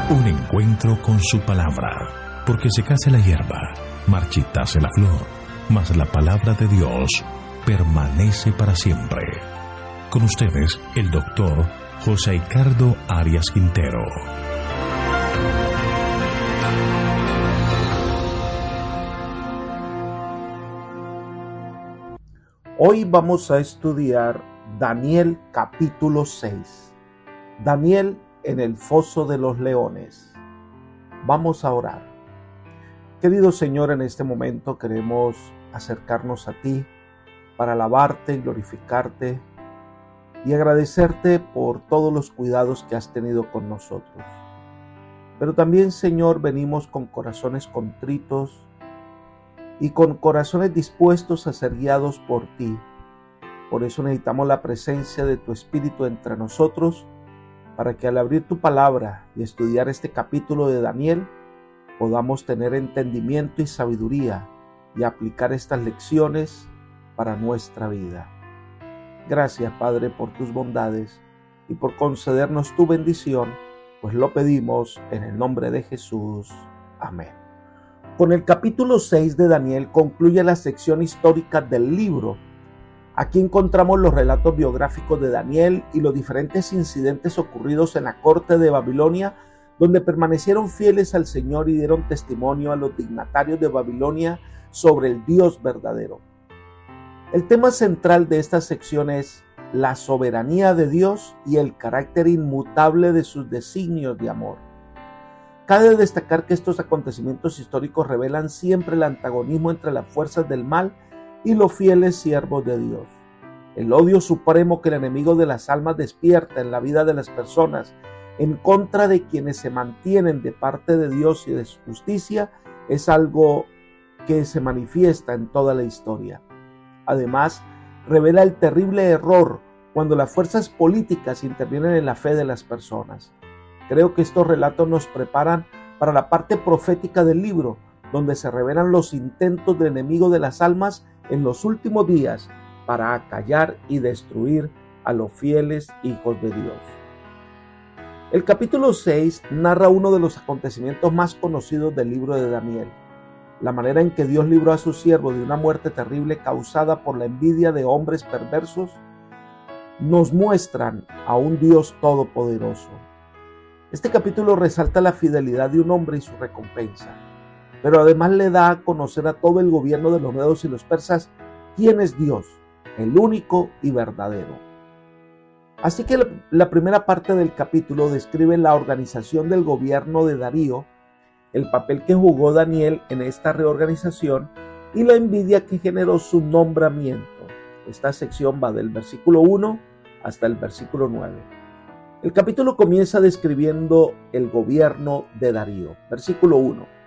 Un encuentro con su palabra, porque secase la hierba, marchitase la flor, mas la palabra de Dios permanece para siempre. Con ustedes, el doctor José Ricardo Arias Quintero. Hoy vamos a estudiar Daniel capítulo 6. Daniel en el foso de los leones. Vamos a orar. Querido Señor, en este momento queremos acercarnos a ti para alabarte y glorificarte y agradecerte por todos los cuidados que has tenido con nosotros. Pero también, Señor, venimos con corazones contritos y con corazones dispuestos a ser guiados por ti. Por eso necesitamos la presencia de tu Espíritu entre nosotros, para que al abrir tu palabra y estudiar este capítulo de Daniel, podamos tener entendimiento y sabiduría y aplicar estas lecciones para nuestra vida. Gracias, Padre, por tus bondades y por concedernos tu bendición, pues lo pedimos en el nombre de Jesús. Amén. Con el capítulo 6 de Daniel concluye la sección histórica del libro. Aquí encontramos los relatos biográficos de Daniel y los diferentes incidentes ocurridos en la corte de Babilonia, donde permanecieron fieles al Señor y dieron testimonio a los dignatarios de Babilonia sobre el Dios verdadero. El tema central de esta sección es la soberanía de Dios y el carácter inmutable de sus designios de amor. Cabe destacar que estos acontecimientos históricos revelan siempre el antagonismo entre las fuerzas del mal y los fieles siervos de Dios. El odio supremo que el enemigo de las almas despierta en la vida de las personas en contra de quienes se mantienen de parte de Dios y de su justicia es algo que se manifiesta en toda la historia. Además, revela el terrible error cuando las fuerzas políticas intervienen en la fe de las personas. Creo que estos relatos nos preparan para la parte profética del libro, donde se revelan los intentos del enemigo de las almas en los últimos días para acallar y destruir a los fieles hijos de Dios. El capítulo 6 narra uno de los acontecimientos más conocidos del libro de Daniel, la manera en que Dios libró a su siervo de una muerte terrible causada por la envidia de hombres perversos. Nos muestran a un Dios todopoderoso. Este capítulo resalta la fidelidad de un hombre y su recompensa, pero además le da a conocer a todo el gobierno de los medos y los persas quién es Dios, el único y verdadero. Así que la primera parte del capítulo describe la organización del gobierno de Darío, el papel que jugó Daniel en esta reorganización y la envidia que generó su nombramiento. Esta sección va del versículo 1 hasta el versículo 9. El capítulo comienza describiendo el gobierno de Darío. Versículo 1.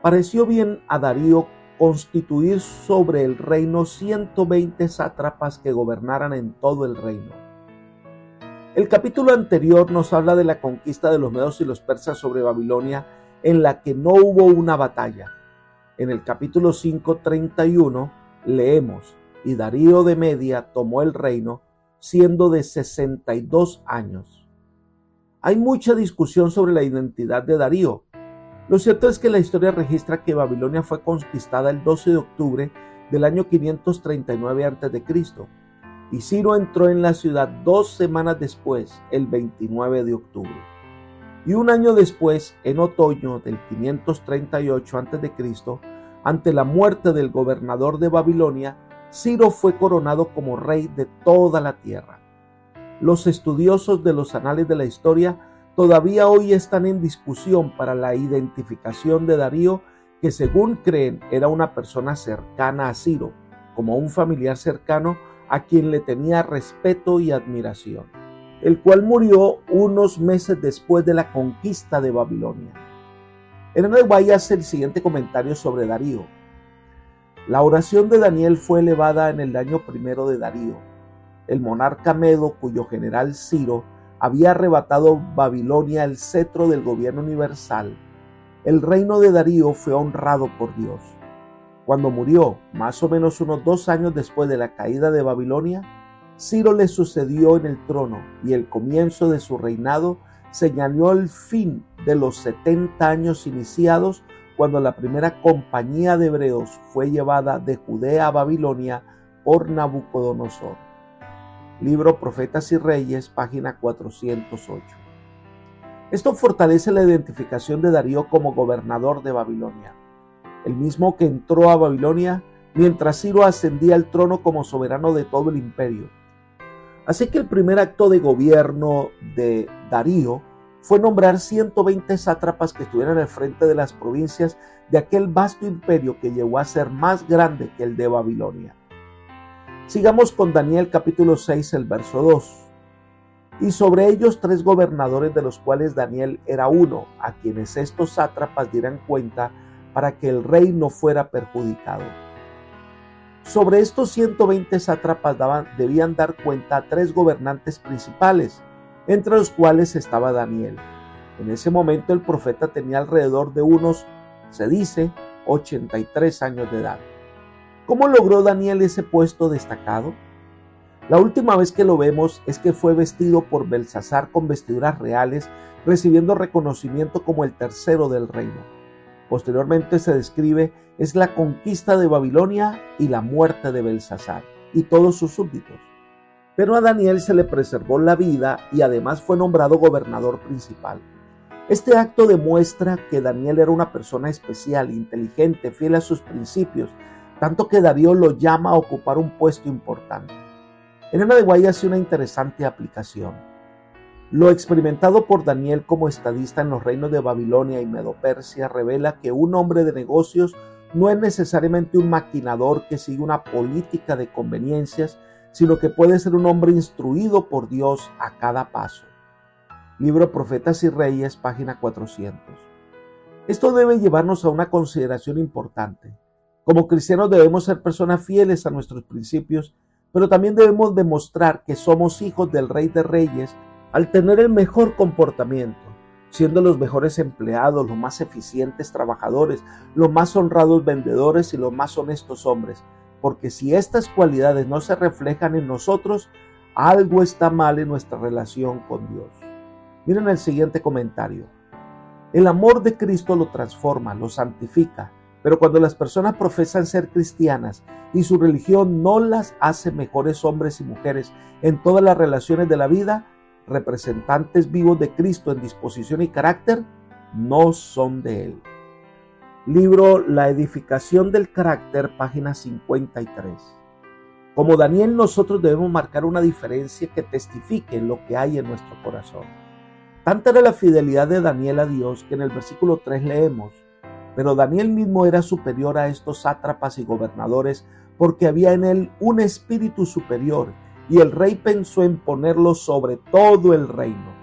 Pareció bien a Darío constituir sobre el reino 120 sátrapas que gobernaran en todo el reino. El capítulo anterior nos habla de la conquista de los medos y los persas sobre Babilonia, en la que no hubo una batalla. En el capítulo 5:31 leemos: y Darío de Media tomó el reino, siendo de 62 años. Hay mucha discusión sobre la identidad de Darío. Lo cierto es que la historia registra que Babilonia fue conquistada el 12 de octubre del año 539 a.C. y Ciro entró en la ciudad 2 semanas después, el 29 de octubre. Y un año después, en otoño del 538 a.C., ante la muerte del gobernador de Babilonia, Ciro fue coronado como rey de toda la tierra. Los estudiosos de los anales de la historia todavía hoy están en discusión para la identificación de Darío, que según creen era una persona cercana a Ciro, como un familiar cercano a quien le tenía respeto y admiración, el cual murió unos meses después de la conquista de Babilonia. Elena de White hace el siguiente comentario sobre Darío. La oración de Daniel fue elevada en el año primero de Darío, el monarca medo cuyo general Ciro había arrebatado Babilonia el cetro del gobierno universal. El reino de Darío fue honrado por Dios. Cuando murió, más o menos unos 2 años después de la caída de Babilonia, Ciro le sucedió en el trono y el comienzo de su reinado señaló el fin de los 70 años iniciados cuando la primera compañía de hebreos fue llevada de Judea a Babilonia por Nabucodonosor. Libro Profetas y Reyes, página 408. Esto fortalece la identificación de Darío como gobernador de Babilonia, el mismo que entró a Babilonia mientras Ciro ascendía al trono como soberano de todo el imperio. Así que el primer acto de gobierno de Darío fue nombrar 120 sátrapas que estuvieran al frente de las provincias de aquel vasto imperio que llegó a ser más grande que el de Babilonia. Sigamos con Daniel capítulo 6, el verso 2. Y sobre ellos 3 gobernadores, de los cuales Daniel era uno, a quienes estos sátrapas dieran cuenta para que el rey no fuera perjudicado. Sobre estos 120 sátrapas debían dar cuenta a 3 gobernantes principales, entre los cuales estaba Daniel. En ese momento el profeta tenía alrededor de unos, se dice, 83 años de edad. ¿Cómo logró Daniel ese puesto destacado? La última vez que lo vemos es que fue vestido por Belsasar con vestiduras reales, recibiendo reconocimiento como el tercero del reino. Posteriormente se describe es la conquista de Babilonia y la muerte de Belsasar y todos sus súbditos. Pero a Daniel se le preservó la vida y además fue nombrado gobernador principal. Este acto demuestra que Daniel era una persona especial, inteligente, fiel a sus principios, tanto que Darío lo llama a ocupar un puesto importante. Elena de White hace una interesante aplicación. Lo experimentado por Daniel como estadista en los reinos de Babilonia y Medo-Persia revela que un hombre de negocios no es necesariamente un maquinador que sigue una política de conveniencias, sino que puede ser un hombre instruido por Dios a cada paso. Libro Profetas y Reyes, página 400. Esto debe llevarnos a una consideración importante. Como cristianos debemos ser personas fieles a nuestros principios, pero también debemos demostrar que somos hijos del Rey de Reyes al tener el mejor comportamiento, siendo los mejores empleados, los más eficientes trabajadores, los más honrados vendedores y los más honestos hombres, porque si estas cualidades no se reflejan en nosotros, algo está mal en nuestra relación con Dios. Miren el siguiente comentario. El amor de Cristo lo transforma, lo santifica, pero cuando las personas profesan ser cristianas y su religión no las hace mejores hombres y mujeres en todas las relaciones de la vida, representantes vivos de Cristo en disposición y carácter, no son de Él. Libro La edificación del carácter, página 53. Como Daniel, nosotros debemos marcar una diferencia que testifique lo que hay en nuestro corazón. Tanta era la fidelidad de Daniel a Dios que en el versículo 3 leemos: pero Daniel mismo era superior a estos sátrapas y gobernadores porque había en él un espíritu superior y el rey pensó en ponerlo sobre todo el reino.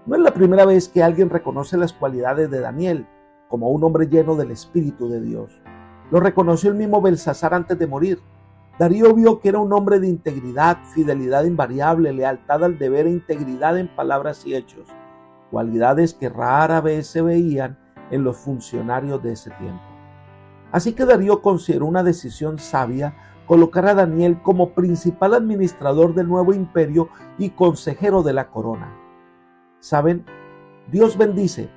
No es la primera vez que alguien reconoce las cualidades de Daniel como un hombre lleno del Espíritu de Dios. Lo reconoció el mismo Belsasar antes de morir. Darío vio que era un hombre de integridad, fidelidad invariable, lealtad al deber e integridad en palabras y hechos, cualidades que rara vez se veían en los funcionarios de ese tiempo. Así que Darío consideró una decisión sabia colocar a Daniel como principal administrador del nuevo imperio y consejero de la corona. ¿Saben? Dios bendice,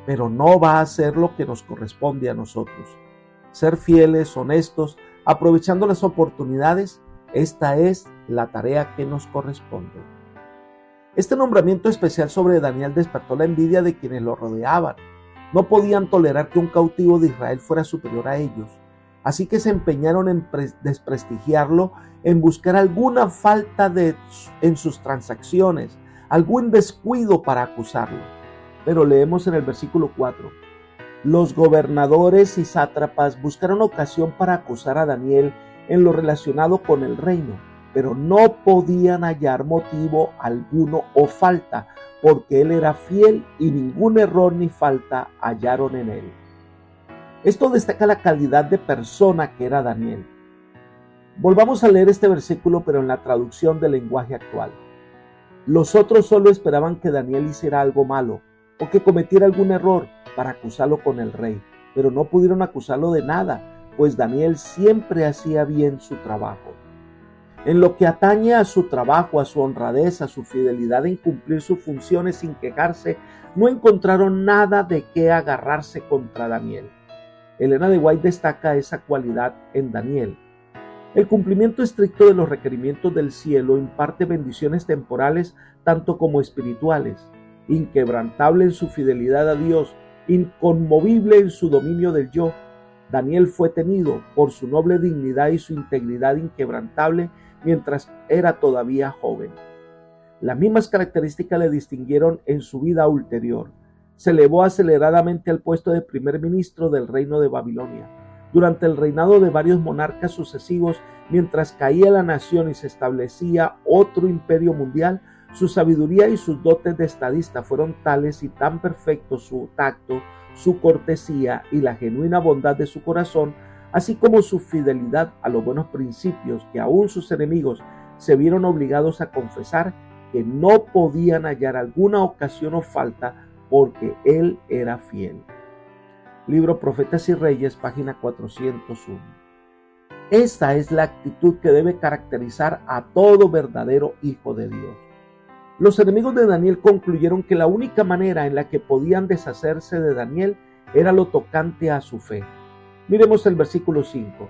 pero no va a hacer lo que nos corresponde a nosotros. Ser fieles, honestos, aprovechando las oportunidades, esta es la tarea que nos corresponde. Este nombramiento especial sobre Daniel despertó la envidia de quienes lo rodeaban. No podían tolerar que un cautivo de Israel fuera superior a ellos, así que se empeñaron en desprestigiarlo, en buscar alguna falta en sus transacciones, algún descuido para acusarlo. Pero leemos en el versículo 4, los gobernadores y sátrapas buscaron ocasión para acusar a Daniel en lo relacionado con el reino, pero no podían hallar motivo alguno o falta, porque él era fiel y ningún error ni falta hallaron en él. Esto destaca la calidad de persona que era Daniel. Volvamos a leer este versículo, pero en la traducción del lenguaje actual. Los otros solo esperaban que Daniel hiciera algo malo o que cometiera algún error para acusarlo con el rey, pero no pudieron acusarlo de nada, pues Daniel siempre hacía bien su trabajo. En lo que atañe a su trabajo, a su honradez, a su fidelidad en cumplir sus funciones sin quejarse, no encontraron nada de qué agarrarse contra Daniel. Elena de White destaca esa cualidad en Daniel. El cumplimiento estricto de los requerimientos del cielo imparte bendiciones temporales tanto como espirituales. Inquebrantable en su fidelidad a Dios, inconmovible en su dominio del yo, Daniel fue tenido por su noble dignidad y su integridad inquebrantable mientras era todavía joven. Las mismas características le distinguieron en su vida ulterior. Se elevó aceleradamente al puesto de primer ministro del reino de Babilonia. Durante el reinado de varios monarcas sucesivos, mientras caía la nación y se establecía otro imperio mundial, su sabiduría y sus dotes de estadista fueron tales y tan perfectos su tacto, su cortesía y la genuina bondad de su corazón, así como su fidelidad a los buenos principios, que aún sus enemigos se vieron obligados a confesar que no podían hallar alguna ocasión o falta porque él era fiel. Libro Profetas y Reyes, página 401. Esta es la actitud que debe caracterizar a todo verdadero hijo de Dios. Los enemigos de Daniel concluyeron que la única manera en la que podían deshacerse de Daniel era lo tocante a su fe. Miremos el versículo 5.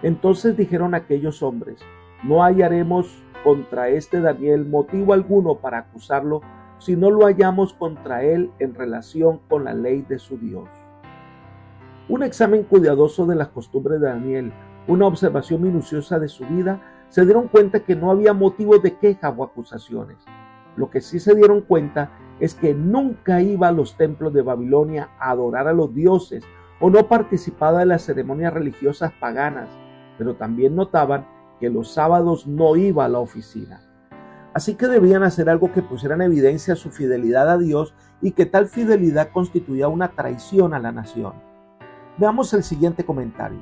Entonces dijeron aquellos hombres: no hallaremos contra este Daniel motivo alguno para acusarlo, si no lo hallamos contra él en relación con la ley de su Dios. Un examen cuidadoso de las costumbres de Daniel, una observación minuciosa de su vida, se dieron cuenta que no había motivos de queja o acusaciones. Lo que sí se dieron cuenta es que nunca iba a los templos de Babilonia a adorar a los dioses o no participaba de las ceremonias religiosas paganas, pero también notaban que los sábados no iba a la oficina. Así que debían hacer algo que pusiera en evidencia su fidelidad a Dios y que tal fidelidad constituía una traición a la nación. Veamos el siguiente comentario.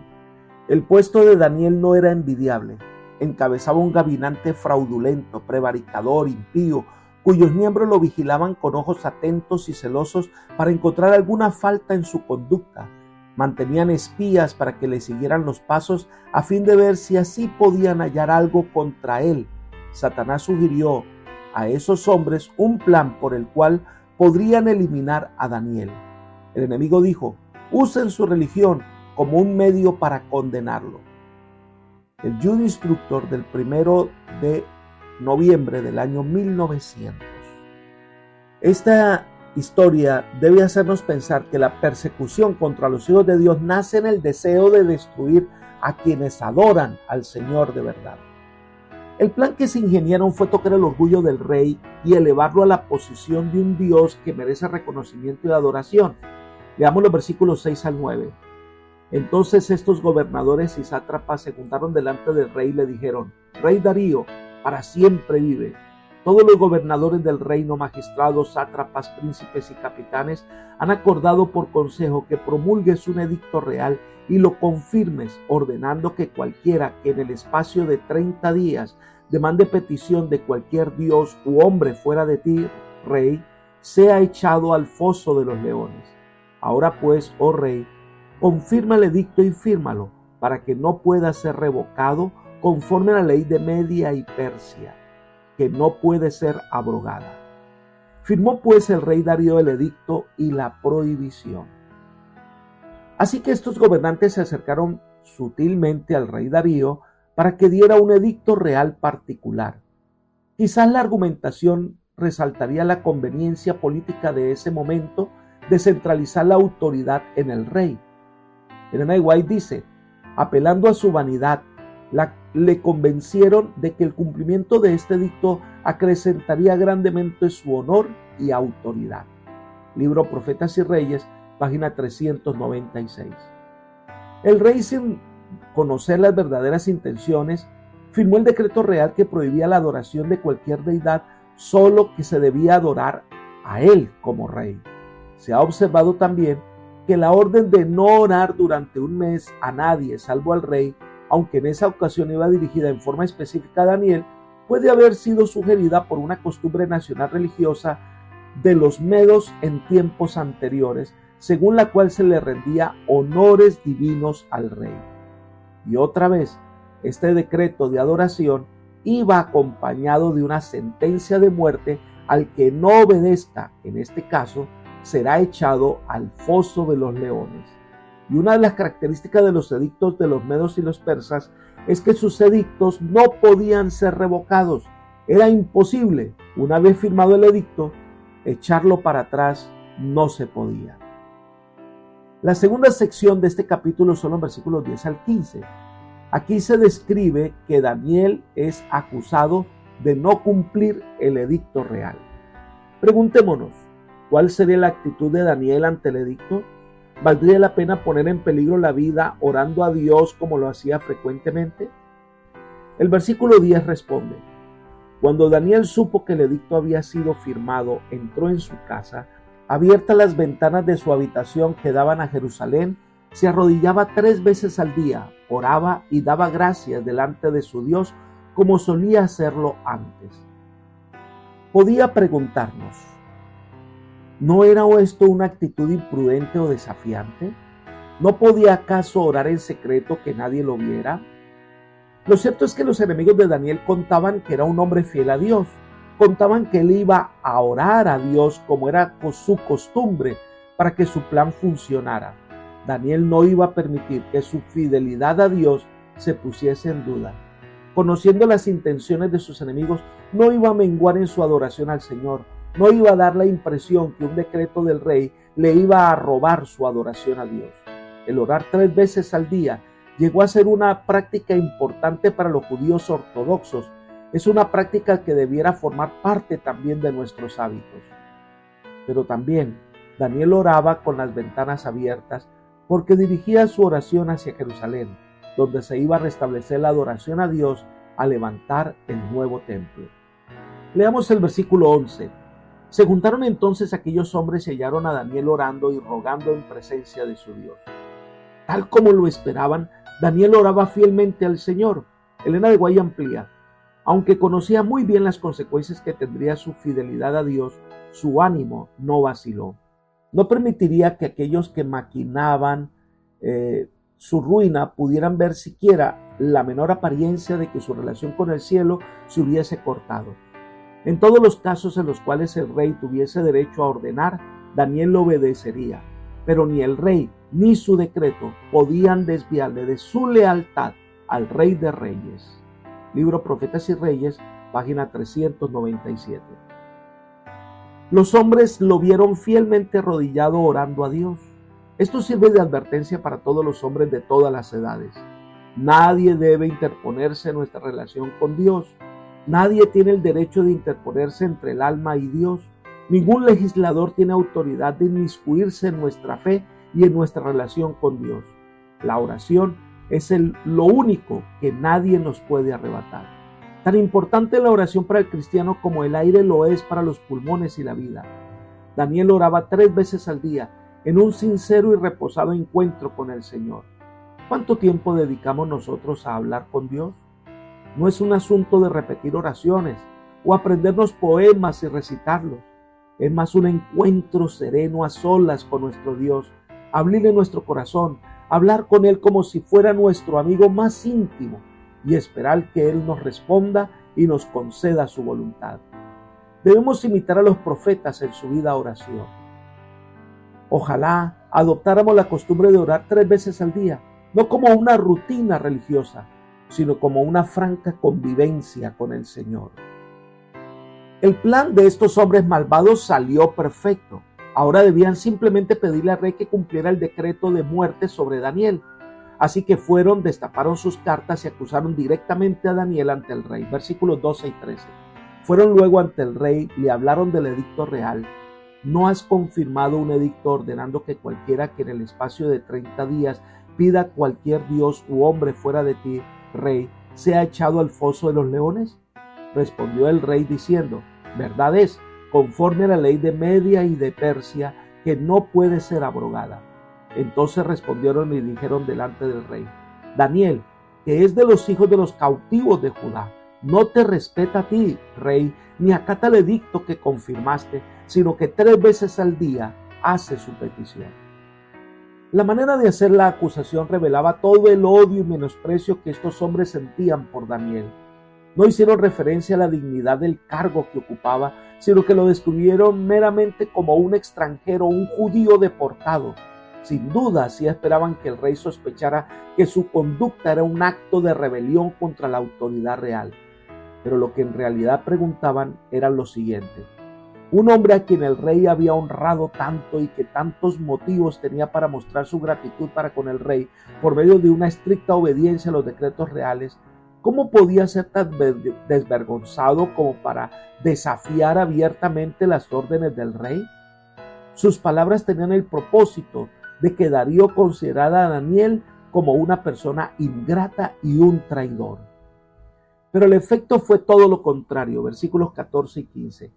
El puesto de Daniel no era envidiable. Encabezaba un gabinete fraudulento, prevaricador, impío, cuyos miembros lo vigilaban con ojos atentos y celosos para encontrar alguna falta en su conducta. Mantenían espías para que le siguieran los pasos a fin de ver si así podían hallar algo contra él. Satanás sugirió a esos hombres un plan por el cual podrían eliminar a Daniel. El enemigo dijo: usen su religión como un medio para condenarlo. El Jude Instructor del 1 de noviembre del año 1900. Esta historia debe hacernos pensar que la persecución contra los hijos de Dios nace en el deseo de destruir a quienes adoran al Señor de verdad. El plan que se ingeniaron fue tocar el orgullo del rey y elevarlo a la posición de un Dios que merece reconocimiento y adoración. Leamos los versículos 6 al 9. Entonces estos gobernadores y sátrapas se juntaron delante del rey y le dijeron: Rey Darío, para siempre vive. Todos los gobernadores del reino, magistrados, sátrapas, príncipes y capitanes han acordado por consejo que promulgues un edicto real y lo confirmes, ordenando que cualquiera que en el espacio de 30 días demande petición de cualquier dios u hombre fuera de ti, rey, sea echado al foso de los leones. Ahora pues, oh rey, confirma el edicto y fírmalo, para que no pueda ser revocado conforme a la ley de Media y Persia, que no puede ser abrogada. Firmó pues el rey Darío el edicto y la prohibición. Así que estos gobernantes se acercaron sutilmente al rey Darío para que diera un edicto real particular. Quizás la argumentación resaltaría la conveniencia política de ese momento de centralizar la autoridad en el rey. Elena de White dice: apelando a su vanidad, le convencieron de que el cumplimiento de este edicto acrecentaría grandemente su honor y autoridad. Libro Profetas y Reyes, página 396. El rey, sin conocer las verdaderas intenciones, firmó el decreto real que prohibía la adoración de cualquier deidad, solo que se debía adorar a él como rey. Se ha observado también que la orden de no orar durante un mes a nadie salvo al rey, aunque en esa ocasión iba dirigida en forma específica a Daniel, puede haber sido sugerida por una costumbre nacional religiosa de los medos en tiempos anteriores, según la cual se le rendía honores divinos al rey. Y otra vez, Este decreto de adoración iba acompañado de una sentencia de muerte. Al que no obedezca, en este caso, será echado al foso de los leones. Y una de las características de los edictos de los medos y los persas es que sus edictos no podían ser revocados. Era imposible, una vez firmado el edicto, echarlo para atrás no se podía. La segunda sección de este capítulo son los versículos 10 al 15. Aquí se describe que Daniel es acusado de no cumplir el edicto real. Preguntémonos, ¿cuál sería la actitud de Daniel ante el edicto? ¿Valdría la pena poner en peligro la vida orando a Dios como lo hacía frecuentemente? El versículo 10 responde: Cuando Daniel supo que el edicto había sido firmado, entró en su casa, abiertas las ventanas de su habitación que daban a Jerusalén, se arrodillaba 3 veces al día, oraba y daba gracias delante de su Dios como solía hacerlo antes. Podía preguntarnos, ¿no era esto una actitud imprudente o desafiante? ¿No podía acaso orar en secreto que nadie lo viera? Lo cierto es que los enemigos de Daniel contaban que era un hombre fiel a Dios. Contaban que él iba a orar a Dios como era su costumbre para que su plan funcionara. Daniel no iba a permitir que su fidelidad a Dios se pusiese en duda. Conociendo las intenciones de sus enemigos, no iba a menguar en su adoración al Señor. No iba a dar la impresión que un decreto del rey le iba a robar su adoración a Dios. El orar 3 veces al día llegó a ser una práctica importante para los judíos ortodoxos. Es una práctica que debiera formar parte también de nuestros hábitos. Pero también Daniel oraba con las ventanas abiertas porque dirigía su oración hacia Jerusalén, donde se iba a restablecer la adoración a Dios al levantar el nuevo templo. Leamos el versículo 11. Se juntaron entonces aquellos hombres y hallaron a Daniel orando y rogando en presencia de su Dios. Tal como lo esperaban, Daniel oraba fielmente al Señor. Elena de Guay amplía: aunque conocía muy bien las consecuencias que tendría su fidelidad a Dios, su ánimo no vaciló. No permitiría que aquellos que maquinaban su ruina pudieran ver siquiera la menor apariencia de que su relación con el cielo se hubiese cortado. En todos los casos en los cuales el rey tuviese derecho a ordenar, Daniel lo obedecería, pero ni el rey ni su decreto podían desviarle de su lealtad al Rey de Reyes. Libro Profetas y Reyes, página 397. Los hombres lo vieron fielmente arrodillado orando a Dios. Esto sirve de advertencia para todos los hombres de todas las edades. Nadie debe interponerse en nuestra relación con Dios. Nadie tiene el derecho de interponerse entre el alma y Dios. Ningún legislador tiene autoridad de inmiscuirse en nuestra fe y en nuestra relación con Dios. La oración es lo único que nadie nos puede arrebatar. Tan importante es la oración para el cristiano como el aire lo es para los pulmones y la vida. Daniel oraba 3 veces al día en un sincero y reposado encuentro con el Señor. ¿Cuánto tiempo dedicamos nosotros a hablar con Dios? No es un asunto de repetir oraciones o aprendernos poemas y recitarlos. Es más un encuentro sereno a solas con nuestro Dios, abrirle nuestro corazón, hablar con Él como si fuera nuestro amigo más íntimo y esperar que Él nos responda y nos conceda su voluntad. Debemos imitar a los profetas en su vida oración. Ojalá adoptáramos la costumbre de orar 3 veces al día, no como una rutina religiosa, sino como una franca convivencia con el Señor. El plan de estos hombres malvados salió perfecto. Ahora debían simplemente pedirle al rey que cumpliera el decreto de muerte sobre Daniel. Así que fueron, destaparon sus cartas y acusaron directamente a Daniel ante el rey. Versículos 12 y 13. Fueron luego ante el rey, le hablaron del edicto real. ¿No has confirmado un edicto ordenando que cualquiera que en el espacio de 30 días pida a cualquier dios u hombre fuera de ti, rey, sea echado al foso de los leones? Respondió el rey diciendo: verdad es, conforme a la ley de Media y de Persia, que no puede ser abrogada. Entonces respondieron y dijeron delante del rey: Daniel, que es de los hijos de los cautivos de Judá, no te respeta a ti, rey, ni acata el edicto que confirmaste, sino que 3 veces al día hace su petición. La manera de hacer la acusación revelaba todo el odio y menosprecio que estos hombres sentían por Daniel. No hicieron referencia a la dignidad del cargo que ocupaba, sino que lo describieron meramente como un extranjero, un judío deportado. Sin duda, sí esperaban que el rey sospechara que su conducta era un acto de rebelión contra la autoridad real. Pero lo que en realidad preguntaban era lo siguiente: un hombre a quien el rey había honrado tanto y que tantos motivos tenía para mostrar su gratitud para con el rey por medio de una estricta obediencia a los decretos reales, ¿cómo podía ser tan desvergonzado como para desafiar abiertamente las órdenes del rey? Sus palabras tenían el propósito de que Darío considerara a Daniel como una persona ingrata y un traidor. Pero el efecto fue todo lo contrario, versículos 14 y 15.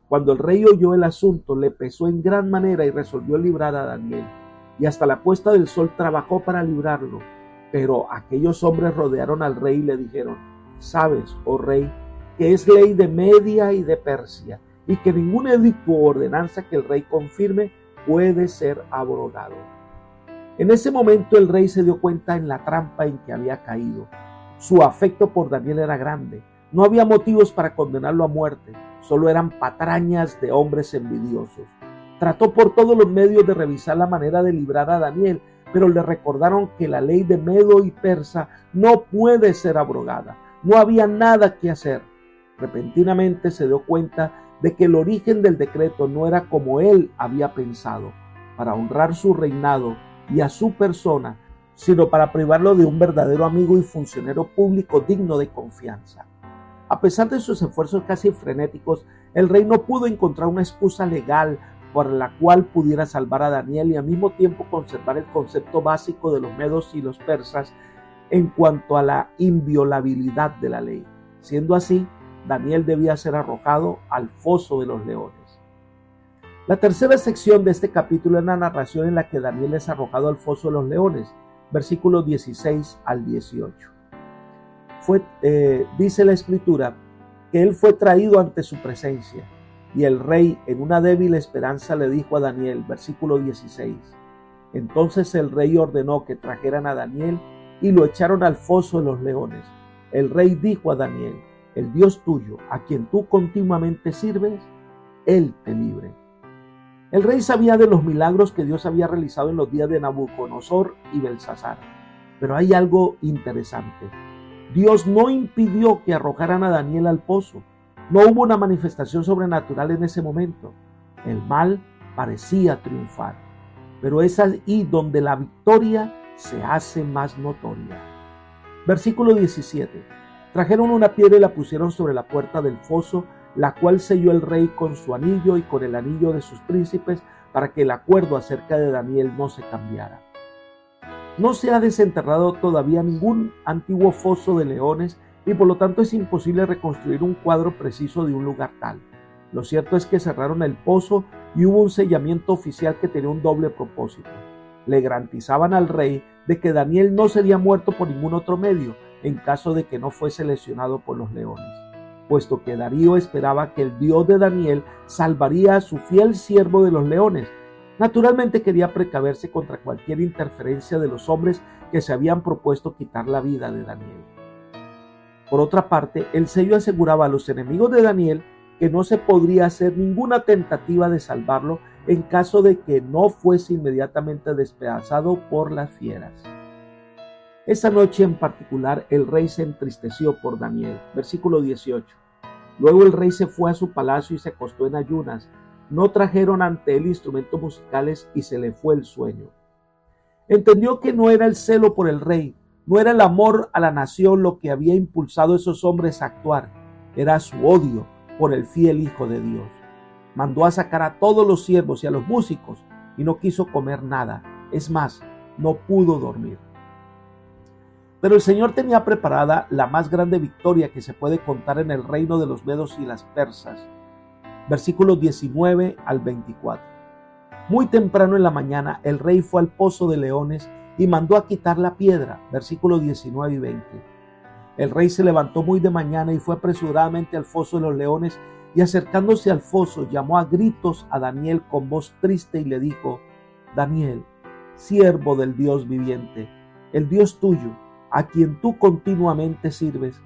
Cuando el rey oyó el asunto, le pesó en gran manera y resolvió librar a Daniel. Y hasta la puesta del sol trabajó para librarlo. Pero aquellos hombres rodearon al rey y le dijeron: sabes, oh rey, que es ley de Media y de Persia, y que ningún edicto o ordenanza que el rey confirme puede ser abrogado. En ese momento el rey se dio cuenta en la trampa en que había caído. Su afecto por Daniel era grande. No había motivos para condenarlo a muerte, solo eran patrañas de hombres envidiosos. Trató por todos los medios de revisar la manera de librar a Daniel, pero le recordaron que la ley de Medo y Persa no puede ser abrogada. No había nada que hacer. Repentinamente se dio cuenta de que el origen del decreto no era como él había pensado, para honrar su reinado y a su persona, sino para privarlo de un verdadero amigo y funcionario público digno de confianza. A pesar de sus esfuerzos casi frenéticos, el rey no pudo encontrar una excusa legal por la cual pudiera salvar a Daniel y al mismo tiempo conservar el concepto básico de los medos y los persas en cuanto a la inviolabilidad de la ley. Siendo así, Daniel debía ser arrojado al foso de los leones. La tercera sección de este capítulo es la narración en la que Daniel es arrojado al foso de los leones, versículos 16 al 18. Dice la escritura que él fue traído ante su presencia, y el rey en una débil esperanza le dijo a Daniel, versículo 16. Entonces el rey ordenó que trajeran a Daniel y lo echaron al foso de los leones. El rey dijo a Daniel: el Dios tuyo, a quien tú continuamente sirves, él te libre. El rey sabía de los milagros que Dios había realizado en los días de Nabucodonosor y Belsasar. Pero hay algo interesante. Dios no impidió que arrojaran a Daniel al pozo. No hubo una manifestación sobrenatural en ese momento. El mal parecía triunfar. Pero es ahí donde la victoria se hace más notoria. Versículo 17. Trajeron una piedra y la pusieron sobre la puerta del foso, la cual selló el rey con su anillo y con el anillo de sus príncipes, para que el acuerdo acerca de Daniel no se cambiara. No se ha desenterrado todavía ningún antiguo foso de leones y por lo tanto es imposible reconstruir un cuadro preciso de un lugar tal. Lo cierto es que cerraron el pozo y hubo un sellamiento oficial que tenía un doble propósito. Le garantizaban al rey de que Daniel no sería muerto por ningún otro medio en caso de que no fuese lesionado por los leones, puesto que Darío esperaba que el Dios de Daniel salvaría a su fiel siervo de los leones. Naturalmente quería precaverse contra cualquier interferencia de los hombres que se habían propuesto quitar la vida de Daniel. Por otra parte, el sello aseguraba a los enemigos de Daniel que no se podría hacer ninguna tentativa de salvarlo en caso de que no fuese inmediatamente despedazado por las fieras. Esa noche en particular el rey se entristeció por Daniel. Versículo 18. Luego el rey se fue a su palacio y se acostó en ayunas. No trajeron ante él instrumentos musicales y se le fue el sueño. Entendió que no era el celo por el rey, no era el amor a la nación lo que había impulsado a esos hombres a actuar, era su odio por el fiel Hijo de Dios. Mandó a sacar a todos los siervos y a los músicos y no quiso comer nada. Es más, no pudo dormir. Pero el Señor tenía preparada la más grande victoria que se puede contar en el reino de los medos y las persas. Versículos 19 al 24. Muy temprano en la mañana el rey fue al pozo de leones y mandó a quitar la piedra. Versículos 19 y 20. El rey se levantó muy de mañana y fue apresuradamente al foso de los leones y acercándose al foso llamó a gritos a Daniel con voz triste y le dijo: Daniel, siervo del Dios viviente, el Dios tuyo, a quien tú continuamente sirves,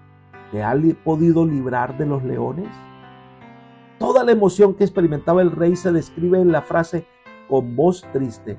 ¿te ha podido librar de los leones? Toda la emoción que experimentaba el rey se describe en la frase con voz triste,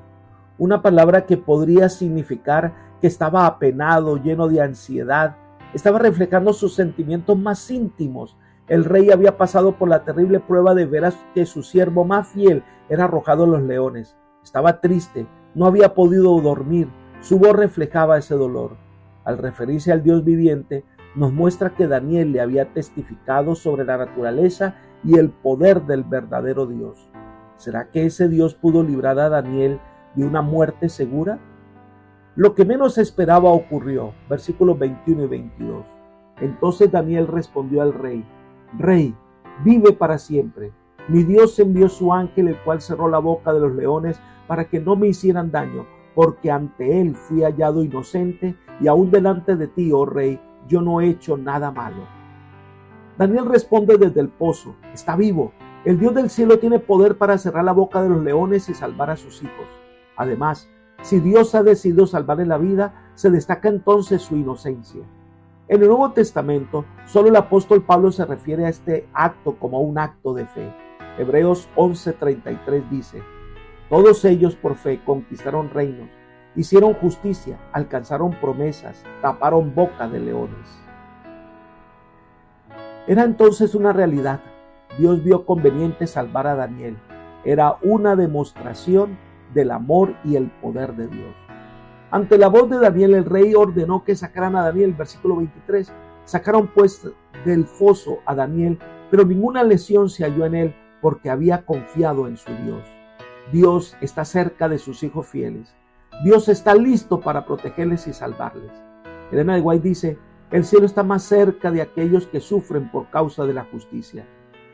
una palabra que podría significar que estaba apenado, lleno de ansiedad, estaba reflejando sus sentimientos más íntimos. El rey había pasado por la terrible prueba de ver que su siervo más fiel era arrojado a los leones. Estaba triste, no había podido dormir, su voz reflejaba ese dolor. Al referirse al Dios viviente, nos muestra que Daniel le había testificado sobre la naturaleza y el poder del verdadero Dios. ¿Será que ese Dios pudo librar a Daniel de una muerte segura? Lo que menos esperaba ocurrió, versículos 21 y 22. Entonces Daniel respondió al rey: Rey, vive para siempre. Mi Dios envió su ángel, el cual cerró la boca de los leones para que no me hicieran daño, porque ante él fui hallado inocente, y aún delante de ti, oh rey, yo no he hecho nada malo. Daniel responde desde el pozo: está vivo. El Dios del cielo tiene poder para cerrar la boca de los leones y salvar a sus hijos. Además, si Dios ha decidido salvarle la vida, se destaca entonces su inocencia. En el Nuevo Testamento, solo el apóstol Pablo se refiere a este acto como un acto de fe. Hebreos 11:33 dice: todos ellos por fe conquistaron reinos, hicieron justicia, alcanzaron promesas, taparon boca de leones. Era entonces una realidad. Dios vio conveniente salvar a Daniel. Era una demostración del amor y el poder de Dios. Ante la voz de Daniel, el rey ordenó que sacaran a Daniel, versículo 23. Sacaron pues del foso a Daniel, pero ninguna lesión se halló en él, porque había confiado en su Dios. Dios está cerca de sus hijos fieles. Dios está listo para protegerles y salvarles. Elena de White dice: el cielo está más cerca de aquellos que sufren por causa de la justicia.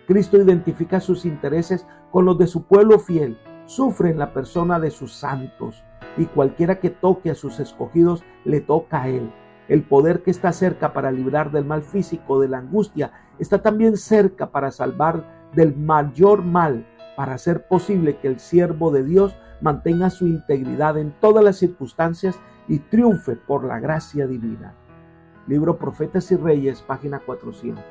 Cristo identifica sus intereses con los de su pueblo fiel. Sufre en la persona de sus santos, y cualquiera que toque a sus escogidos le toca a él. El poder que está cerca para librar del mal físico, de la angustia, está también cerca para salvar del mayor mal, para hacer posible que el siervo de Dios mantenga su integridad en todas las circunstancias y triunfe por la gracia divina. Libro Profetas y Reyes, página 400.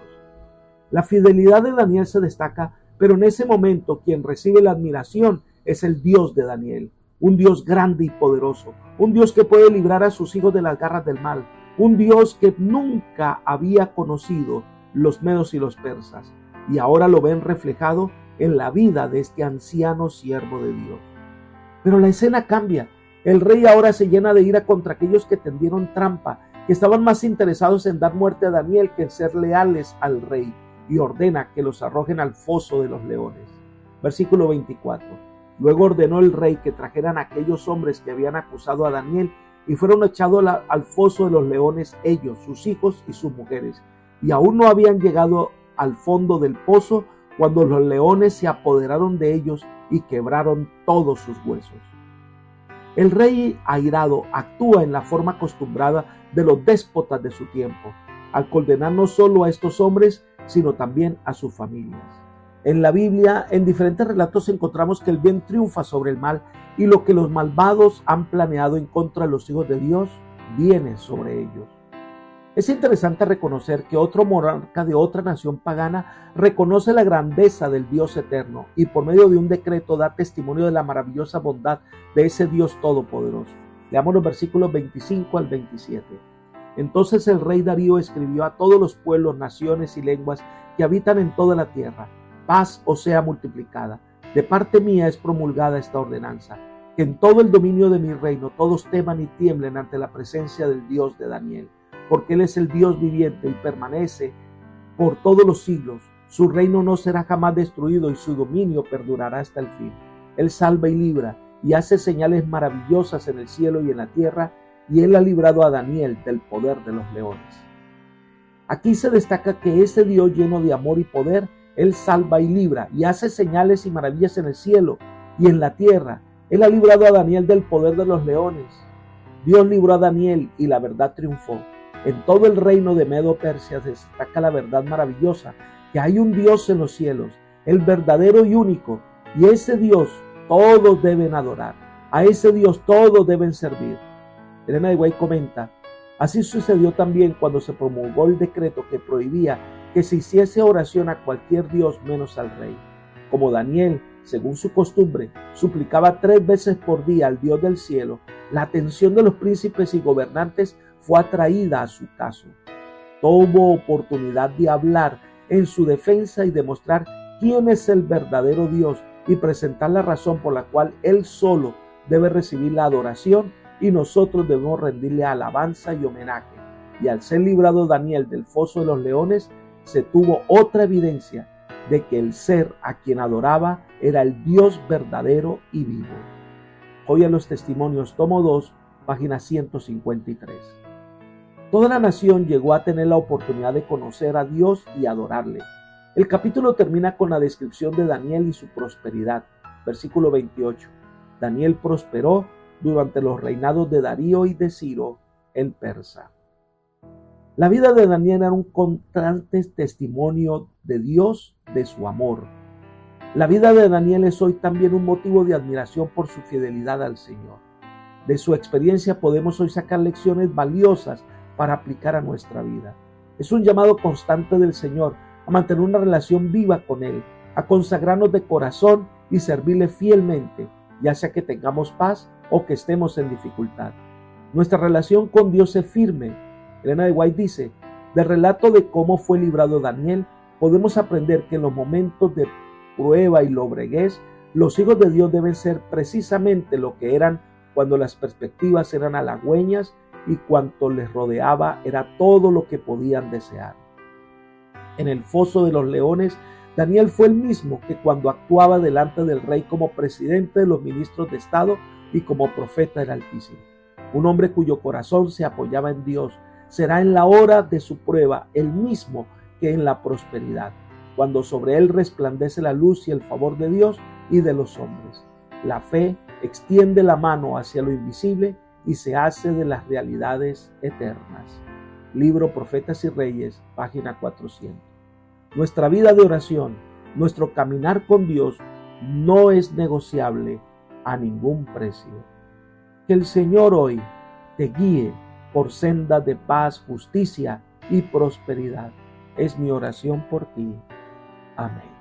La fidelidad de Daniel se destaca, pero en ese momento quien recibe la admiración es el Dios de Daniel, un Dios grande y poderoso, un Dios que puede librar a sus hijos de las garras del mal, un Dios que nunca había conocido los medos y los persas, y ahora lo ven reflejado en la vida de este anciano siervo de Dios. Pero la escena cambia. El rey ahora se llena de ira contra aquellos que tendieron trampa, que estaban más interesados en dar muerte a Daniel que en ser leales al rey, y ordena que los arrojen al foso de los leones. Versículo 24. Luego ordenó el rey que trajeran a aquellos hombres que habían acusado a Daniel y fueron echados al foso de los leones ellos, sus hijos y sus mujeres, y aún no habían llegado al fondo del pozo cuando los leones se apoderaron de ellos y quebraron todos sus huesos. El rey airado actúa en la forma acostumbrada de los déspotas de su tiempo, al condenar no solo a estos hombres, sino también a sus familias. En la Biblia, en diferentes relatos encontramos que el bien triunfa sobre el mal y lo que los malvados han planeado en contra de los hijos de Dios viene sobre ellos. Es interesante reconocer que otro monarca de otra nación pagana reconoce la grandeza del Dios eterno y por medio de un decreto da testimonio de la maravillosa bondad de ese Dios todopoderoso. Leamos los versículos 25 al 27. Entonces el rey Darío escribió a todos los pueblos, naciones y lenguas que habitan en toda la tierra: paz os sea multiplicada. De parte mía es promulgada esta ordenanza, que en todo el dominio de mi reino todos teman y tiemblen ante la presencia del Dios de Daniel, porque Él es el Dios viviente y permanece por todos los siglos. Su reino no será jamás destruido y su dominio perdurará hasta el fin. Él salva y libra y hace señales maravillosas en el cielo y en la tierra, y Él ha librado a Daniel del poder de los leones. Aquí se destaca que ese Dios lleno de amor y poder, Él salva y libra y hace señales y maravillas en el cielo y en la tierra. Él ha librado a Daniel del poder de los leones. Dios libró a Daniel y la verdad triunfó. En todo el reino de Medo-Persia se destaca la verdad maravillosa, que hay un Dios en los cielos, el verdadero y único, y ese Dios todos deben adorar. A ese Dios todos deben servir. Elena de White comenta: así sucedió también cuando se promulgó el decreto que prohibía que se hiciese oración a cualquier Dios menos al rey. Como Daniel, según su costumbre, suplicaba 3 veces por día al Dios del cielo, la atención de los príncipes y gobernantes fue atraída a su caso. Tuvo oportunidad de hablar en su defensa y demostrar quién es el verdadero Dios y presentar la razón por la cual Él solo debe recibir la adoración y nosotros debemos rendirle alabanza y homenaje. Y al ser librado Daniel del foso de los leones, se tuvo otra evidencia de que el ser a quien adoraba era el Dios verdadero y vivo. Hoy en los Testimonios, tomo 2, página 153. Toda la nación llegó a tener la oportunidad de conocer a Dios y adorarle. El capítulo termina con la descripción de Daniel y su prosperidad. Versículo 28. Daniel prosperó durante los reinados de Darío y de Ciro, el persa. La vida de Daniel era un constante testimonio de Dios, de su amor. La vida de Daniel es hoy también un motivo de admiración por su fidelidad al Señor. De su experiencia podemos hoy sacar lecciones valiosas para aplicar a nuestra vida. Es un llamado constante del Señor a mantener una relación viva con Él, a consagrarnos de corazón y servirle fielmente, ya sea que tengamos paz o que estemos en dificultad. Nuestra relación con Dios es firme. Elena de White dice: del relato de cómo fue librado Daniel, podemos aprender que en los momentos de prueba y lobreguez, los hijos de Dios deben ser precisamente lo que eran cuando las perspectivas eran halagüeñas y cuanto les rodeaba era todo lo que podían desear. En el foso de los leones, Daniel fue el mismo que cuando actuaba delante del rey como presidente de los ministros de Estado y como profeta del Altísimo. Un hombre cuyo corazón se apoyaba en Dios será en la hora de su prueba el mismo que en la prosperidad, cuando sobre él resplandece la luz y el favor de Dios y de los hombres. La fe extiende la mano hacia lo invisible y se hace de las realidades eternas. Libro Profetas y Reyes, página 400. Nuestra vida de oración, nuestro caminar con Dios no es negociable a ningún precio. Que el Señor hoy te guíe por sendas de paz, justicia y prosperidad. Es mi oración por ti. Amén.